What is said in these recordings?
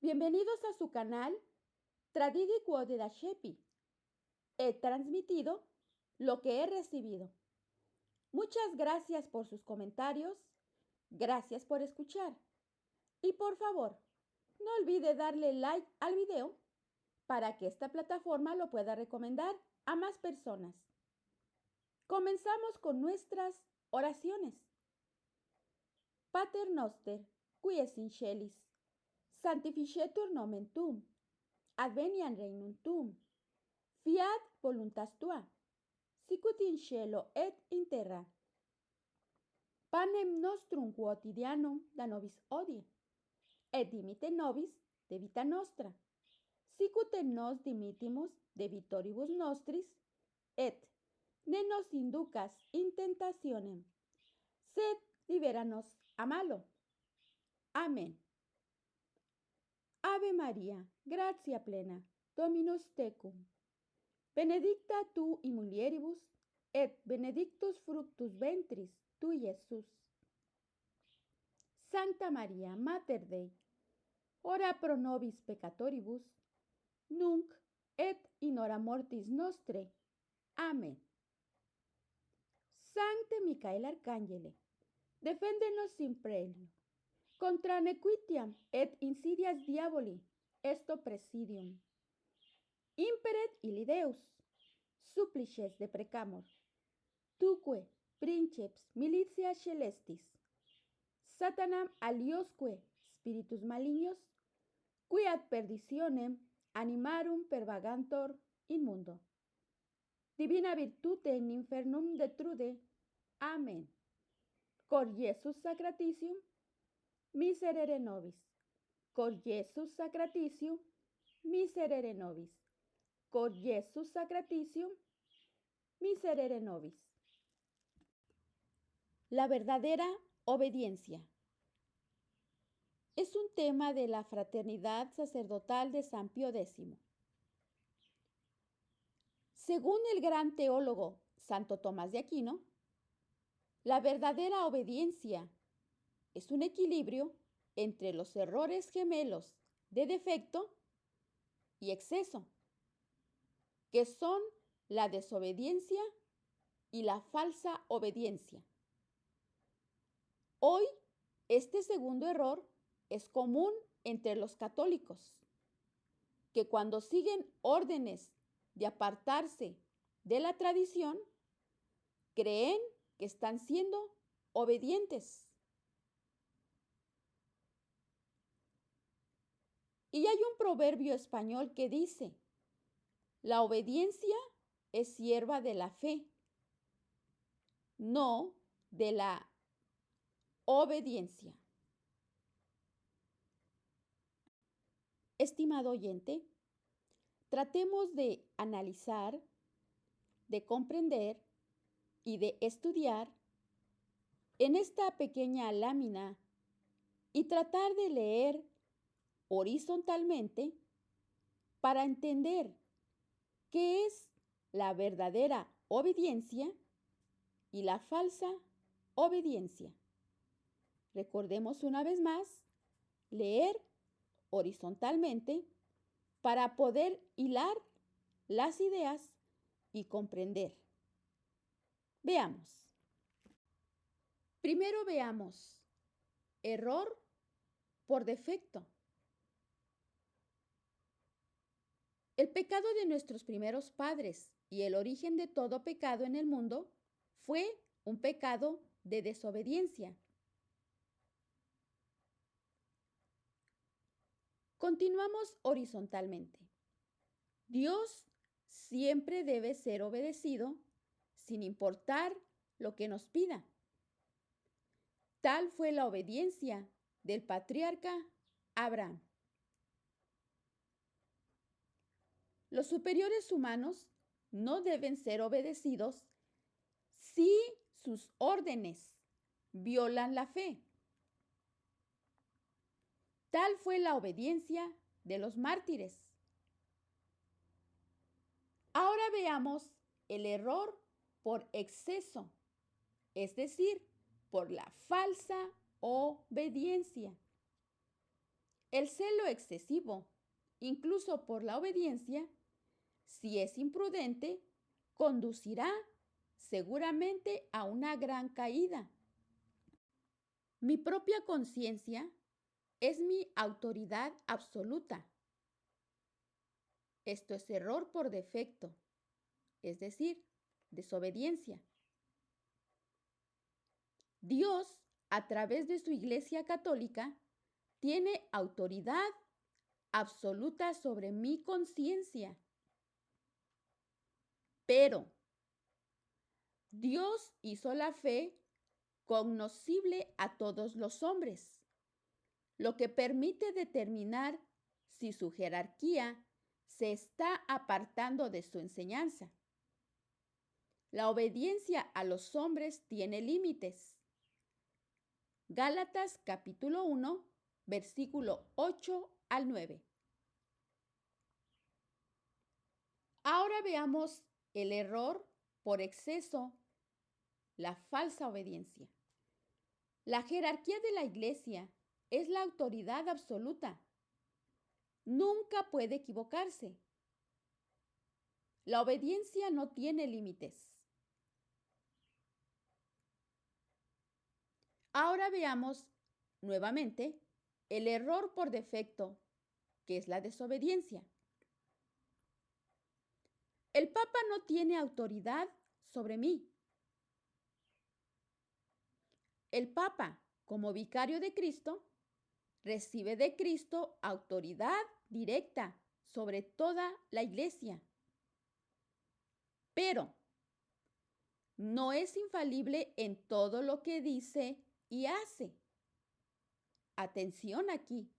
Bienvenidos a su canal Tradidi Quote da Shepi. He transmitido lo que he recibido. Muchas gracias por sus comentarios. Gracias por escuchar. Y por favor, no olvide darle like al video para que esta plataforma lo pueda recomendar a más personas. Comenzamos con nuestras oraciones. Pater noster, qui es in celis, sanctificetur nomen tuum, adveniat regnum tuum, fiat voluntas tua, sicut in cielo et in terra. Panem nostrum quotidianum da nobis hodie, et dimitte nobis debita nostra, sicut et nos dimittimus debitoribus nostris, et ne nos inducas in tentationem, sed libera-nos a malo. Amén. Ave Maria, gratia plena, Dominus tecum. Benedicta tu in mulieribus, et benedictus fructus ventris tui, Iesus. Sancta Maria, Mater Dei, ora pro nobis peccatoribus, nunc et in hora mortis nostrae. Amén. Sancte Micael Arcangele, defende-nos in prelio, contra nequitiam et insidias diaboli, esto presidium. Imperet illi Deus, supplices deprecamur, tuque princeps militia celestis, Satanam aliosque spiritus malignos, qui ad perditionem animarum pervagantor in mundo. Divina virtute in infernum detrude. Amen. Cor Iesus sacratitium, miserere nobis. Cor Iesus sacratitium, miserere nobis. Cor Iesus sacratitium, miserere nobis. La verdadera obediencia. Es un tema de la fraternidad sacerdotal de San Pío X. Según el gran teólogo Santo Tomás de Aquino, la verdadera obediencia es un equilibrio entre los errores gemelos de defecto y exceso, que son la desobediencia y la falsa obediencia. Hoy, este segundo error es común entre los católicos, que cuando siguen órdenes de apartarse de la tradición, creen que están siendo obedientes. Y hay un proverbio español que dice: la obediencia es sierva de la fe, no de la obediencia. Estimado oyente, tratemos de analizar, de comprender y de estudiar en esta pequeña lámina y tratar de leer horizontalmente para entender qué es la verdadera obediencia y la falsa obediencia. Recordemos una vez más, leer horizontalmente para poder hilar las ideas y comprender. Veamos. Primero veamos error por defecto. El pecado de nuestros primeros padres y el origen de todo pecado en el mundo fue un pecado de desobediencia. Continuamos horizontalmente. Dios siempre debe ser obedecido sin importar lo que nos pida. Tal fue la obediencia del patriarca Abraham. Los superiores humanos no deben ser obedecidos si sus órdenes violan la fe. Tal fue la obediencia de los mártires. Ahora veamos el error por exceso, es decir, por la falsa obediencia. El celo excesivo, incluso por la obediencia, si es imprudente, conducirá seguramente a una gran caída. Mi propia conciencia es mi autoridad absoluta. Esto es error por defecto, es decir, desobediencia. Dios, a través de su Iglesia Católica, tiene autoridad absoluta sobre mi conciencia. Pero Dios hizo la fe cognoscible a todos los hombres, lo que permite determinar si su jerarquía se está apartando de su enseñanza. La obediencia a los hombres tiene límites. Gálatas capítulo 1, versículo 8 al 9. Ahora veamos el error por exceso, la falsa obediencia. La jerarquía de la Iglesia es la autoridad absoluta. Nunca puede equivocarse. La obediencia no tiene límites. Ahora veamos nuevamente el error por defecto, que es la desobediencia. El Papa no tiene autoridad sobre mí. El Papa, como vicario de Cristo, recibe de Cristo autoridad directa sobre toda la Iglesia. Pero no es infalible en todo lo que dice y hace. Atención aquí.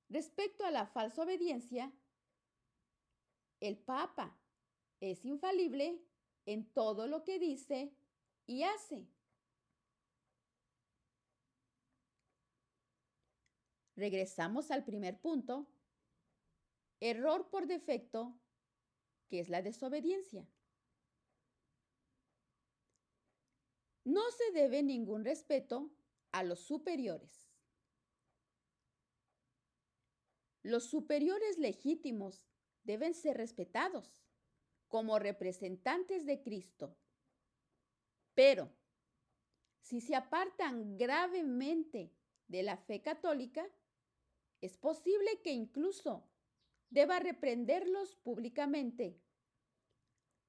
Respecto a la falsa obediencia, el Papa es infalible en todo lo que dice y hace. Regresamos al primer punto. Error por defecto, que es la desobediencia. No se debe ningún respeto a los superiores. Los superiores legítimos deben ser respetados como representantes de Cristo. Pero, si se apartan gravemente de la fe católica, es posible que incluso deba reprenderlos públicamente.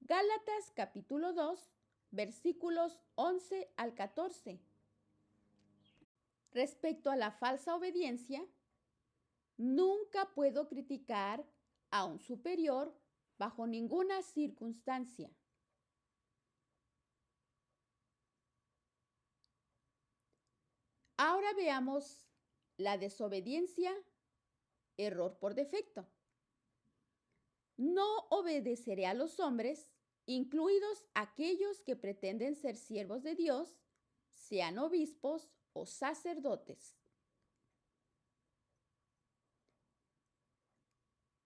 Gálatas capítulo 2, versículos 11 al 14. Respecto a la falsa obediencia, nunca puedo criticar a un superior bajo ninguna circunstancia. Ahora veamos la desobediencia, error por defecto. No obedeceré a los hombres, incluidos aquellos que pretenden ser siervos de Dios, sean obispos o sacerdotes.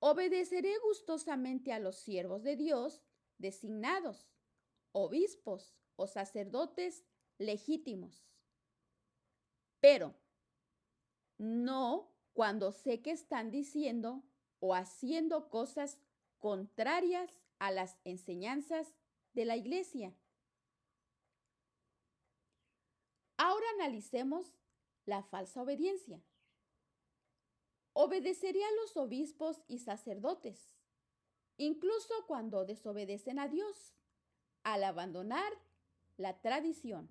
Obedeceré gustosamente a los siervos de Dios designados, obispos o sacerdotes legítimos. Pero no cuando sé que están diciendo o haciendo cosas contrarias a las enseñanzas de la Iglesia. Ahora analicemos la falsa obediencia. Obedeceré a los obispos y sacerdotes, incluso cuando desobedecen a Dios, al abandonar la tradición.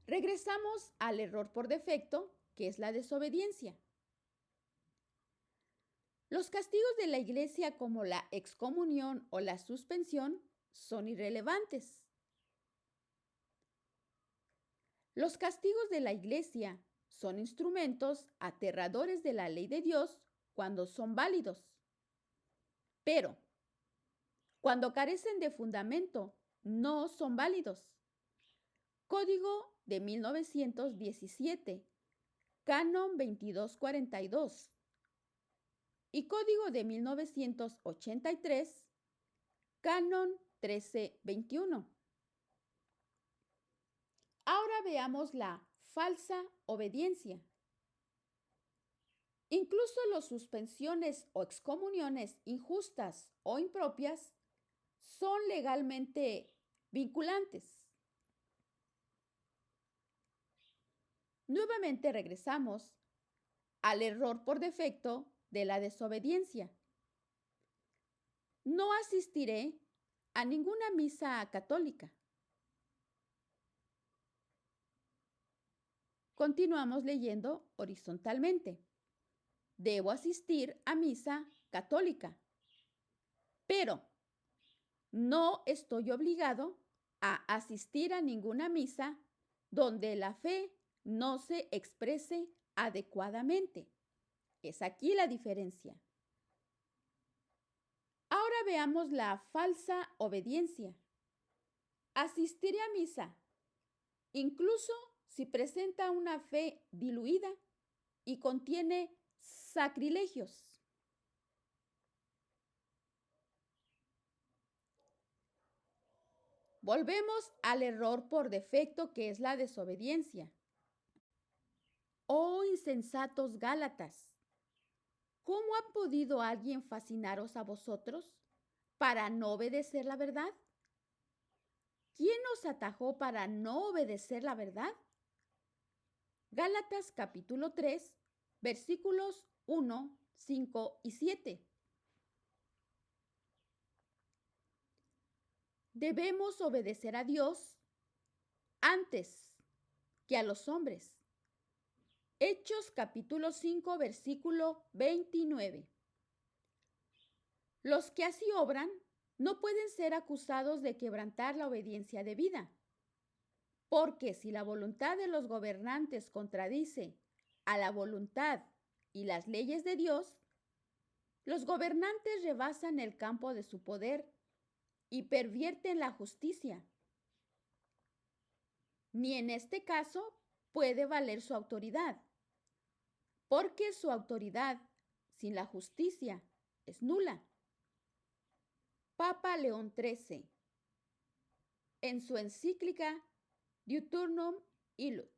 Regresamos al error por defecto, que es la desobediencia. Los castigos de la Iglesia, como la excomunión o la suspensión, son irrelevantes. Los castigos de la Iglesia son instrumentos aterradores de la ley de Dios cuando son válidos. Pero, cuando carecen de fundamento, no son válidos. Código de 1917, Canon 2242 y Código de 1983, Canon 1321. Ahora veamos la falsa obediencia. Incluso las suspensiones o excomuniones injustas o impropias son legalmente vinculantes. Nuevamente regresamos al error por defecto de la desobediencia. No asistiré a ninguna misa católica. Continuamos leyendo horizontalmente. Debo asistir a misa católica, pero no estoy obligado a asistir a ninguna misa donde la fe no se exprese adecuadamente. Es aquí la diferencia. Ahora veamos la falsa obediencia. Asistiré a misa, incluso si presenta una fe diluida y contiene sacrilegios. Volvemos al error por defecto que es la desobediencia. Oh insensatos Gálatas, ¿cómo ha podido alguien fascinaros a vosotros para no obedecer la verdad? ¿Quién os atajó para no obedecer la verdad? Gálatas capítulo 3, versículos 1, 5 y 7. Debemos obedecer a Dios antes que a los hombres. Hechos capítulo 5, versículo 29. Los que así obran no pueden ser acusados de quebrantar la obediencia debida, porque si la voluntad de los gobernantes contradice a la voluntad y las leyes de Dios, los gobernantes rebasan el campo de su poder y pervierten la justicia. Ni en este caso puede valer su autoridad, porque su autoridad sin la justicia es nula. Papa León XIII, en su encíclica Diuturnum Illud.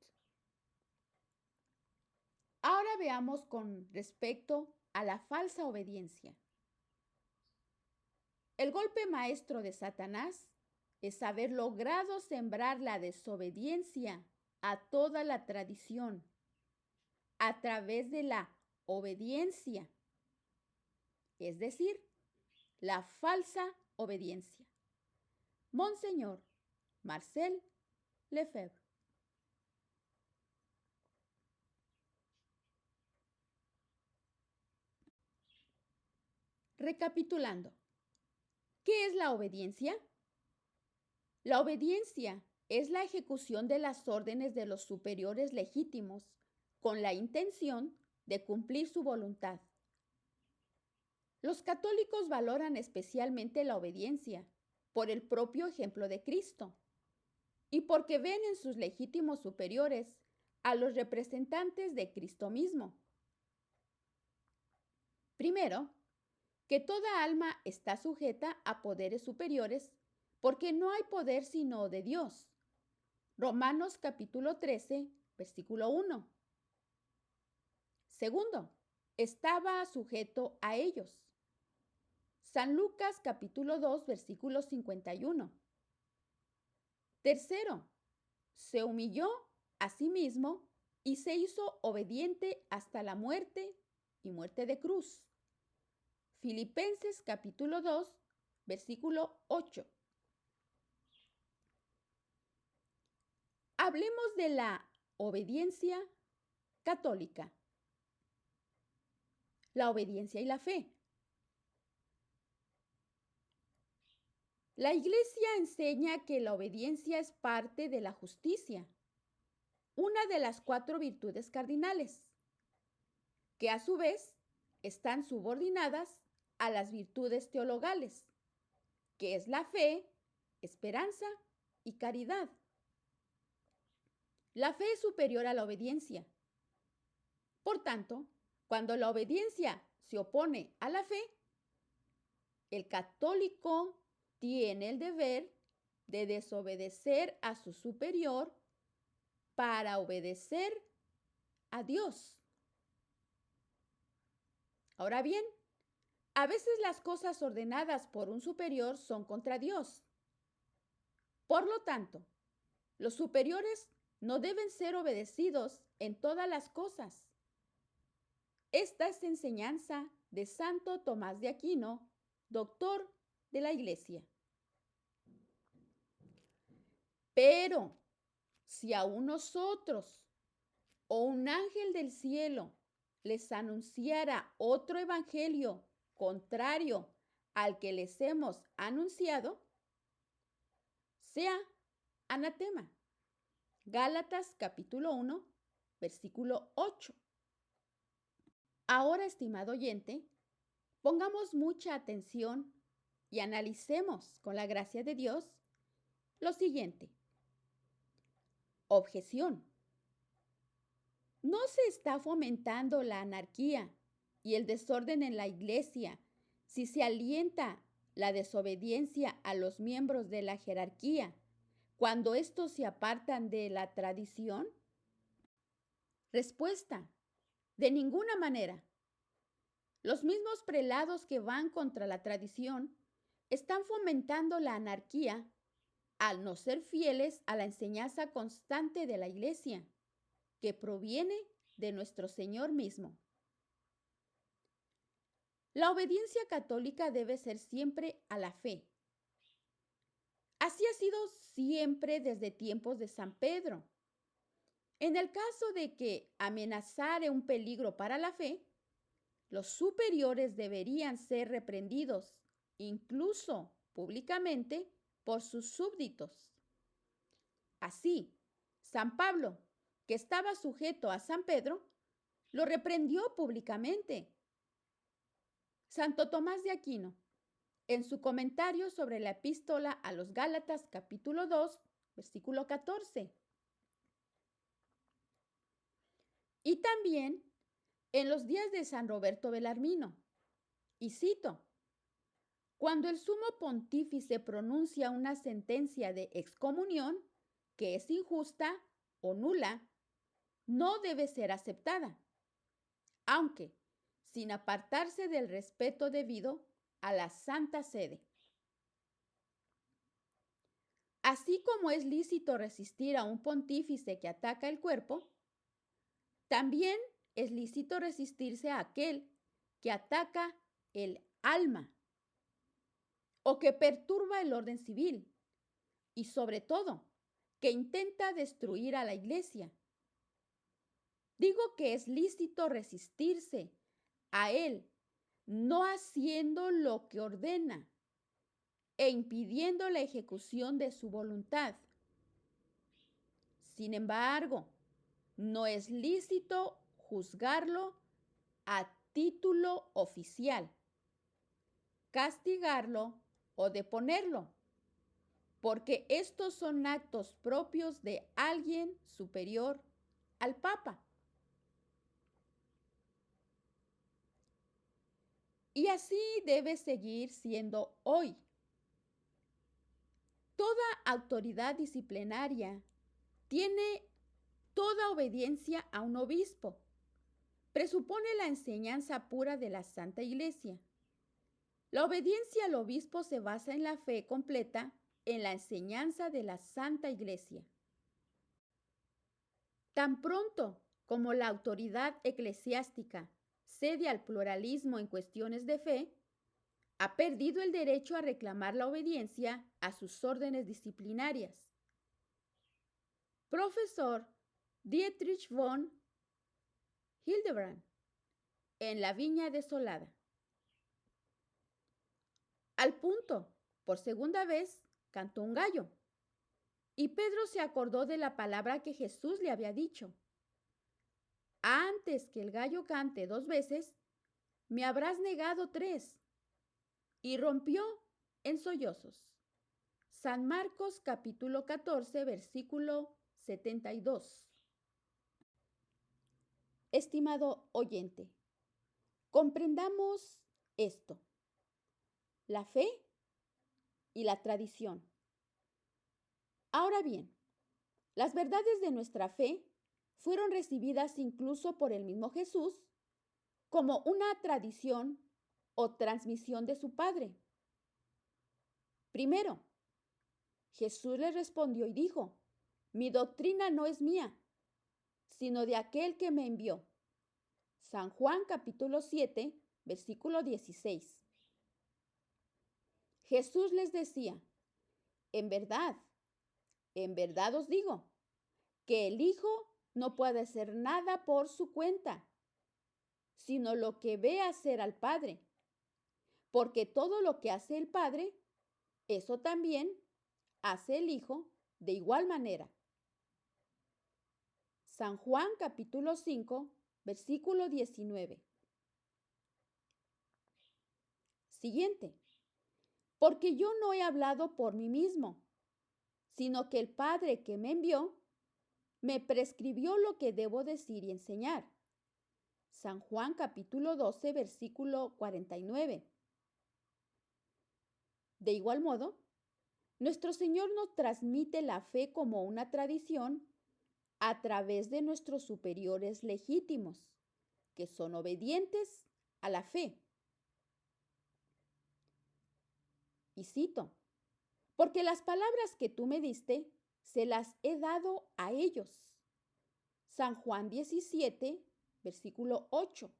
Ahora veamos con respecto a la falsa obediencia. El golpe maestro de Satanás es haber logrado sembrar la desobediencia a toda la tradición a través de la obediencia, es decir, la falsa obediencia. Monseñor Marcel Lefebvre. Recapitulando, ¿qué es la obediencia? La obediencia es la ejecución de las órdenes de los superiores legítimos con la intención de cumplir su voluntad. Los católicos valoran especialmente la obediencia por el propio ejemplo de Cristo y porque ven en sus legítimos superiores a los representantes de Cristo mismo. Primero, que toda alma está sujeta a poderes superiores porque no hay poder sino de Dios. Romanos capítulo 13, versículo 1. Segundo, estaba sujeto a ellos. San Lucas capítulo 2, versículo 51. Tercero, se humilló a sí mismo y se hizo obediente hasta la muerte y muerte de cruz. Filipenses capítulo 2, versículo 8. Hablemos de la obediencia católica. La obediencia y la fe. La Iglesia enseña que la obediencia es parte de la justicia, una de las 4 virtudes cardinales, que a su vez están subordinadas a las virtudes teologales, que es la fe, esperanza y caridad. La fe es superior a la obediencia. Por tanto, cuando la obediencia se opone a la fe, el católico tiene el deber de desobedecer a su superior para obedecer a Dios. Ahora bien, a veces las cosas ordenadas por un superior son contra Dios. Por lo tanto, los superiores no deben ser obedecidos en todas las cosas. Esta es enseñanza de Santo Tomás de Aquino, doctor de la Iglesia. Pero si a nosotros o un ángel del cielo les anunciara otro evangelio contrario al que les hemos anunciado, sea anatema. Gálatas capítulo 1, versículo 8. Ahora, estimado oyente, pongamos mucha atención y analicemos con la gracia de Dios lo siguiente. Objeción. ¿No se está fomentando la anarquía y el desorden en la iglesia si se alienta la desobediencia a los miembros de la jerarquía cuando estos se apartan de la tradición? Respuesta: de ninguna manera. Los mismos prelados que van contra la tradición están fomentando la anarquía al no ser fieles a la enseñanza constante de la iglesia, que proviene de nuestro Señor mismo. La obediencia católica debe ser siempre a la fe. Así ha sido siempre desde tiempos de San Pedro. En el caso de que amenazare un peligro para la fe, los superiores deberían ser reprendidos, incluso públicamente, por sus súbditos. Así, San Pablo, que estaba sujeto a San Pedro, lo reprendió públicamente. Santo Tomás de Aquino, en su comentario sobre la epístola a los Gálatas, capítulo 2, versículo 14. Y también en los días de San Roberto Belarmino. Y cito: cuando el sumo pontífice pronuncia una sentencia de excomunión que es injusta o nula, no debe ser aceptada, aunque sin apartarse del respeto debido a la Santa Sede. Así como es lícito resistir a un pontífice que ataca el cuerpo, también es lícito resistirse a aquel que ataca el alma o que perturba el orden civil y, sobre todo, que intenta destruir a la iglesia. Digo que es lícito resistirse a él, no haciendo lo que ordena e impidiendo la ejecución de su voluntad. Sin embargo, no es lícito juzgarlo a título oficial, castigarlo o deponerlo, porque estos son actos propios de alguien superior al Papa. Y así debe seguir siendo hoy. Toda autoridad disciplinaria tiene toda obediencia a un obispo. Presupone la enseñanza pura de la Santa Iglesia. La obediencia al obispo se basa en la fe completa en la enseñanza de la Santa Iglesia. Tan pronto como la autoridad eclesiástica cede al pluralismo en cuestiones de fe, ha perdido el derecho a reclamar la obediencia a sus órdenes disciplinarias. Profesor Dietrich von Hildebrand, en La Viña Desolada. Al punto, por segunda vez, cantó un gallo, y Pedro se acordó de la palabra que Jesús le había dicho: antes que el gallo cante 2 veces, me habrás negado 3. Y rompió en sollozos. San Marcos capítulo 14, versículo 72. Estimado oyente, comprendamos esto: la fe y la tradición. Ahora bien, Las verdades de nuestra fe fueron recibidas incluso por el mismo Jesús como una tradición o transmisión de su Padre. Primero, Jesús les respondió y dijo: mi doctrina no es mía, sino de aquel que me envió. San Juan capítulo 7, versículo 16. Jesús les decía: en verdad os digo, que el Hijo no puede hacer nada por su cuenta, sino lo que ve hacer al Padre, porque todo lo que hace el Padre, eso también hace el Hijo de igual manera. San Juan capítulo 5, versículo 19. Siguiente. Porque yo no he hablado por mí mismo, sino que el Padre que me envió me prescribió lo que debo decir y enseñar. San Juan capítulo 12, versículo 49. De igual modo, nuestro Señor nos transmite la fe como una tradición a través de nuestros superiores legítimos, que son obedientes a la fe. Y cito: porque las palabras que tú me diste, se las he dado a ellos. San Juan 17, versículo 8.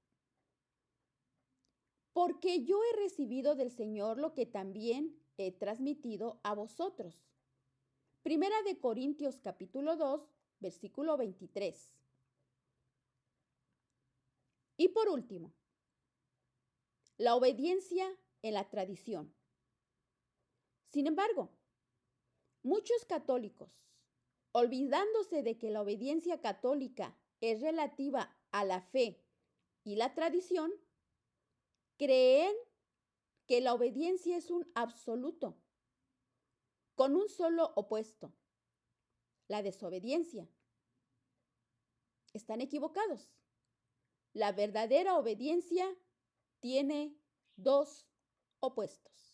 Porque yo he recibido del Señor lo que también he transmitido a vosotros. Primera de Corintios capítulo 2, versículo 23. Y por último, la obediencia en la tradición. Sin embargo, muchos católicos, olvidándose de que la obediencia católica es relativa a la fe y la tradición, creen que la obediencia es un absoluto, con un solo opuesto: la desobediencia. Están equivocados. La verdadera obediencia tiene dos opuestos.